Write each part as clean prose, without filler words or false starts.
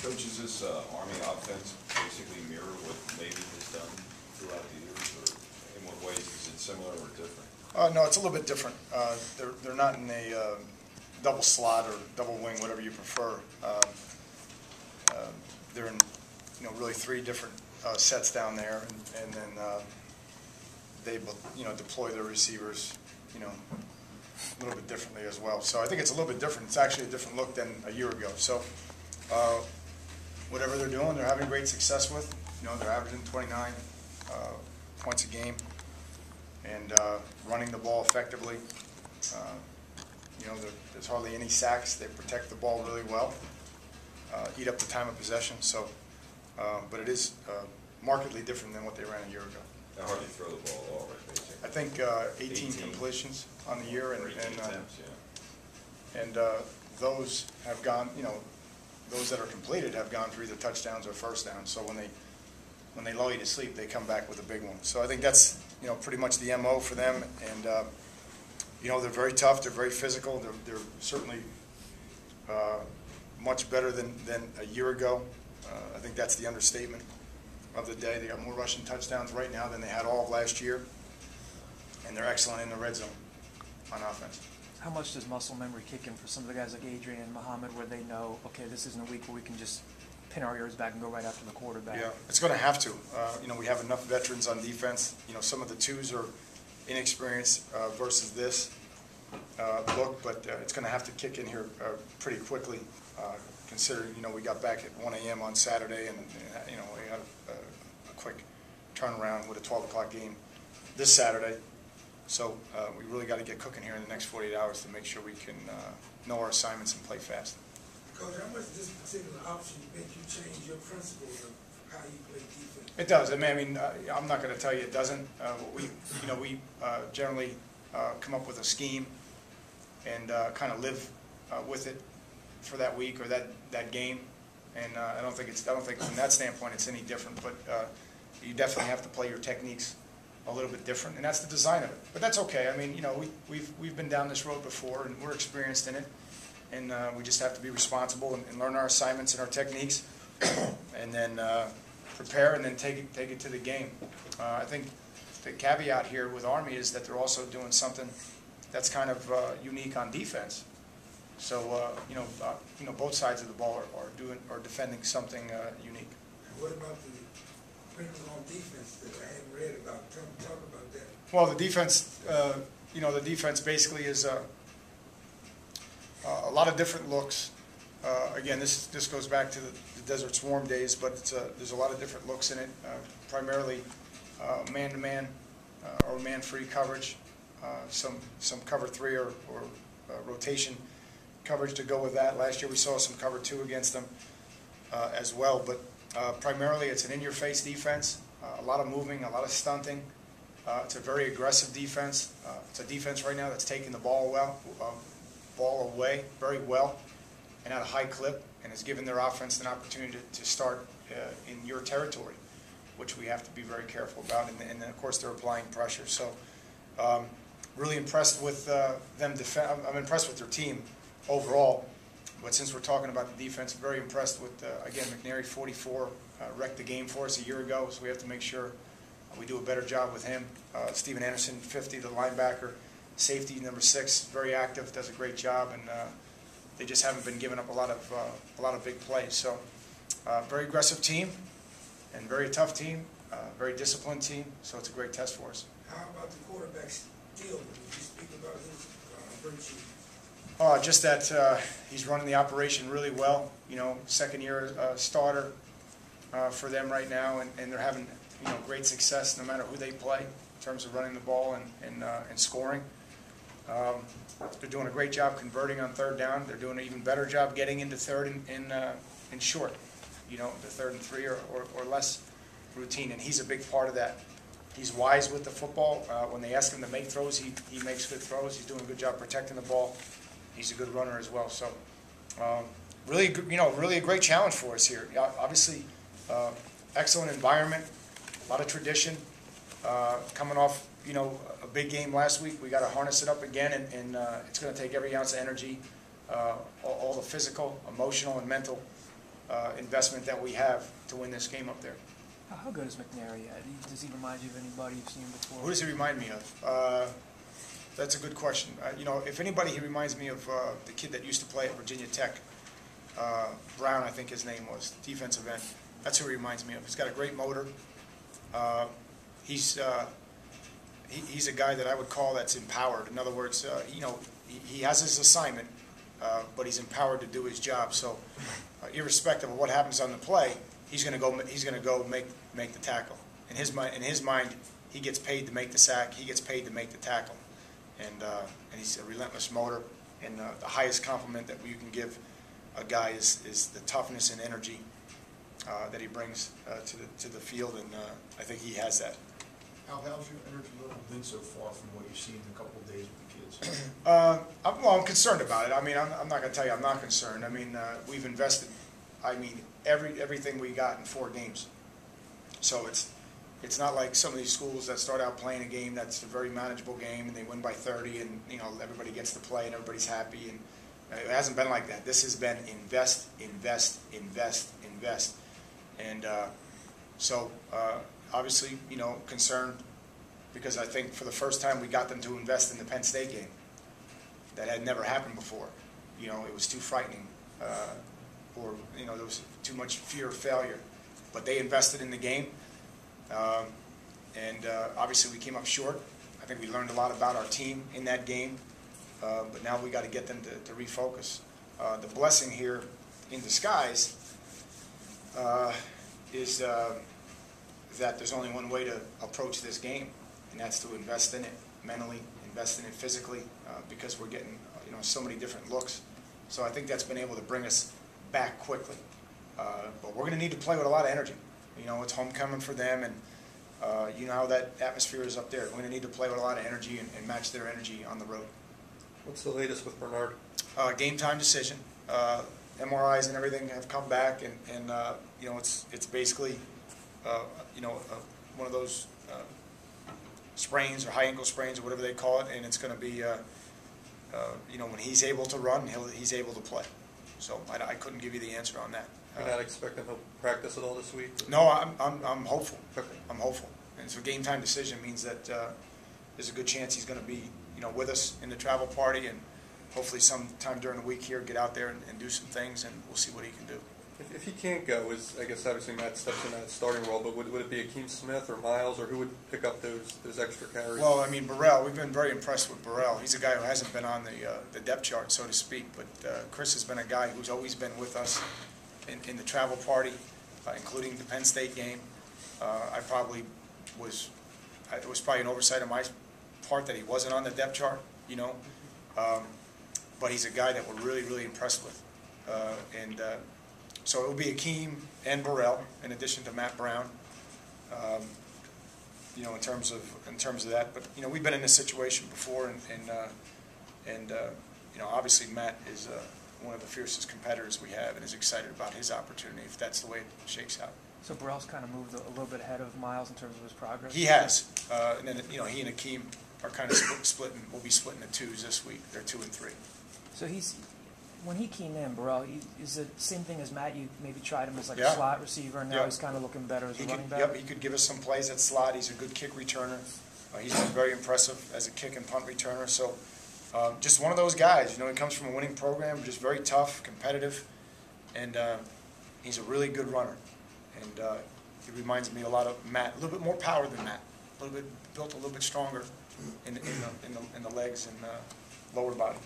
Coach, is this Army offense basically mirror what Navy has done throughout the years, or in what ways is it similar or different? No, it's a little bit different. They're not in a double slot or double wing, whatever you prefer. They're in really three different sets down there, and then they deploy their receivers a little bit differently as well. So I think it's a little bit different. It's actually a different look than a year ago. So whatever they're doing, they're having great success with. They're averaging 29 points a game and running the ball effectively. There's hardly any sacks. They protect the ball really well, eat up the time of possession. So, but it is markedly different than what they ran a year ago. How hard do you throw the ball all, right, basically? I think 18 completions on the year, and attempts, yeah. And those have gone, those that are completed have gone for either touchdowns or first downs. So when they lull you to sleep, they come back with a big one. So I think that's pretty much the MO for them. And they're very tough. They're very physical. They're certainly much better than a year ago. I think that's the understatement of the day. They got more rushing touchdowns right now than they had all of last year, and they're excellent in the red zone on offense. How much does muscle memory kick in for some of the guys like Adrian and Muhammad, where they know, okay, this isn't a week where we can just pin our ears back and go right after the quarterback? Yeah, it's going to have to. We have enough veterans on defense. Some of the twos are inexperienced versus this look, but it's going to have to kick in here pretty quickly, considering, we got back at 1 a.m. on Saturday, and, we had a quick turnaround with a 12 o'clock game this Saturday. So we really got to get cooking here in the next 48 hours to make sure we can know our assignments and play fast. Coach, how much does this particular option make you change your principles of how you play defense? It does. I'm not going to tell you it doesn't. We generally come up with a scheme and kind of live with it for that week or that game. And I don't think from that standpoint it's any different. But you definitely have to play your techniques a little bit different, and that's the design of it. But that's okay. We've been down this road before, and we're experienced in it. And we just have to be responsible and learn our assignments and our techniques, and then prepare and then take it to the game. I think the caveat here with Army is that they're also doing something that's kind of unique on defense. So both sides of the ball are defending something unique. And what about the wrinkles on defense that I hadn't read about? Talk about that. Well, the defense, the defense basically is a lot of different looks. Again, this goes back to the Desert Swarm days, but there's a lot of different looks in it. Primarily man-to-man or man-free coverage, some cover 3 or rotation coverage to go with that. Last year we saw some cover 2 against them as well, but primarily it's an in-your-face defense. A lot of moving, a lot of stunting. It's a very aggressive defense. It's a defense right now that's taking the ball away very well and at a high clip, and has given their offense an opportunity to start in your territory, which we have to be very careful about. And then, of course, they're applying pressure. So really impressed with them. I'm impressed with their team overall. But since we're talking about the defense, very impressed with, again, McNary, 44, wrecked the game for us a year ago, so we have to make sure we do a better job with him. Steven Anderson, 50, the linebacker. Safety, number 6, very active, does a great job, and they just haven't been giving up a lot of big plays. So, very aggressive team, and very tough team, very disciplined team. So it's a great test for us. How about the quarterback skill? Did you speak about his virtue? Just that he's running the operation really well. Second-year starter for them right now, and they're having great success no matter who they play in terms of running the ball and scoring. They're doing a great job converting on third down. They're doing an even better job getting into third and short, the 3rd and 3 or less routine, and he's a big part of that. He's wise with the football. When they ask him to make throws, he makes good throws. He's doing a good job protecting the ball. He's a good runner as well. So really a great challenge for us here. Obviously, excellent environment, a lot of tradition. Coming off, a big game last week, we got to harness it up again, and it's going to take every ounce of energy, all the physical, emotional, and mental investment that we have to win this game up there. How good is McNary? Does he remind you of anybody you've seen before? Who does he remind me of? That's a good question. You know, if anybody, he reminds me of the kid that used to play at Virginia Tech. Brown, I think his name was, defensive end. That's who he reminds me of. He's got a great motor. He's a guy that I would call that's empowered. In other words, you know, he has his assignment, but he's empowered to do his job. So, irrespective of what happens on the play, he's going to go make the tackle. In his mind, he gets paid to make the sack. He gets paid to make the tackle, and he's a relentless motor. And the highest compliment that you can give a guy is the toughness and energy that he brings to the field, and I think he has that. How's your energy level been so far from what you've seen in a couple of days with the kids? I'm concerned about it. I mean, I'm not going to tell you I'm not concerned. I mean, we've invested, everything we got in 4 games. So it's not like some of these schools that start out playing a game that's a very manageable game and they win by 30 and, you know, everybody gets to play and everybody's happy. And it hasn't been like that. This has been invest, invest, invest, invest. And so obviously, you know, concerned because I think for the first time we got them to invest in the Penn State game. That had never happened before. You know, it was too frightening, or, you know, there was too much fear of failure. But they invested in the game, and obviously we came up short. I think we learned a lot about our team in that game, but now we got to get them to refocus. The blessing here in disguise is that there's only one way to approach this game, and that's to invest in it mentally, invest in it physically, because we're getting, you know, so many different looks. So I think that's been able to bring us back quickly. But we're going to need to play with a lot of energy. You know, it's homecoming for them, and you know how that atmosphere is up there. We're going to need to play with a lot of energy and match their energy on the road. What's the latest with Bernard? Game time decision. MRIs and everything have come back, and you know, it's basically you know, one of those sprains or high ankle sprains or whatever they call it, and it's going to be you know, when he's able to run, he's able to play. So I couldn't give you the answer on that. You're not expecting he'll practice at all this week? No, I'm hopeful. Okay. I'm hopeful, and so game time decision means that there's a good chance he's going to be, you know, with us in the travel party, and hopefully sometime during the week here get out there and do some things, and we'll see what he can do. If he can't go, I guess obviously Matt steps in that starting role, but would it be Akeem Smith or Miles, or who would pick up those extra carries? Well, I mean, Burrell, we've been very impressed with Burrell. He's a guy who hasn't been on the depth chart, so to speak, but Chris has been a guy who's always been with us in the travel party, including the Penn State game. It was probably an oversight on my part that he wasn't on the depth chart, you know, but he's a guy that we're really, really impressed with. So it will be Akeem and Burrell, in addition to Matt Brown. You know, in terms of that, but you know, we've been in this situation before, and you know, obviously Matt is one of the fiercest competitors we have, and is excited about his opportunity if that's the way it shakes out. So Burrell's kind of moved a little bit ahead of Miles in terms of his progress? He has, and then, you know, he and Akeem are kind of splitting. We'll be splitting the twos this week. They're 2 and 3. So when he came in, Burrell, is it the same thing as Matt? You maybe tried him as like Yeah. a slot receiver, and now Yeah. he's kind of looking better as a running back? Yep, he could give us some plays at slot. He's a good kick returner. He's been very impressive as a kick and punt returner. So just one of those guys. You know, he comes from a winning program, just very tough, competitive, and he's a really good runner. And he reminds me a lot of Matt, a little bit more power than Matt, a little bit built a little bit stronger in the legs and lower body.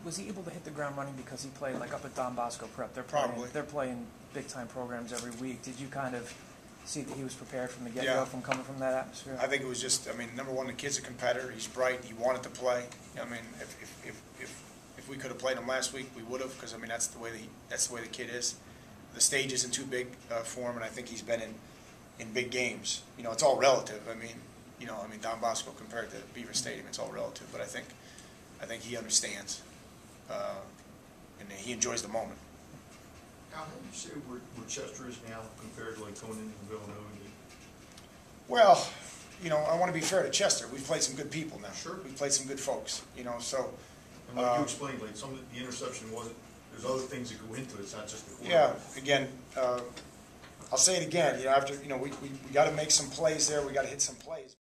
Was he able to hit the ground running because he played like up at Don Bosco Prep? Probably. They're playing big time programs every week. Did you kind of see that he was prepared from the get-go from coming from that atmosphere? I think it was just, I mean, number one, the kid's a competitor. He's bright. He wanted to play. I mean, if we could have played him last week, we would have, because I mean that's the way the kid is. The stage isn't too big for him, and I think he's been in big games. You know, it's all relative. I mean, you know, Don Bosco compared to Beaver Stadium, it's all relative. But I think he understands, and he enjoys the moment. How do you say where Chester is now compared to like going into the Villanova game? Well, you know, I want to be fair to Chester. We've played some good people now. Sure. We've played some good folks, you know, so. And like you explained, like some of the interception wasn't there's other things that go into it, it's not just the Yeah, quarterback. again, I'll say it again, after, we got to make some plays there, we got to hit some plays.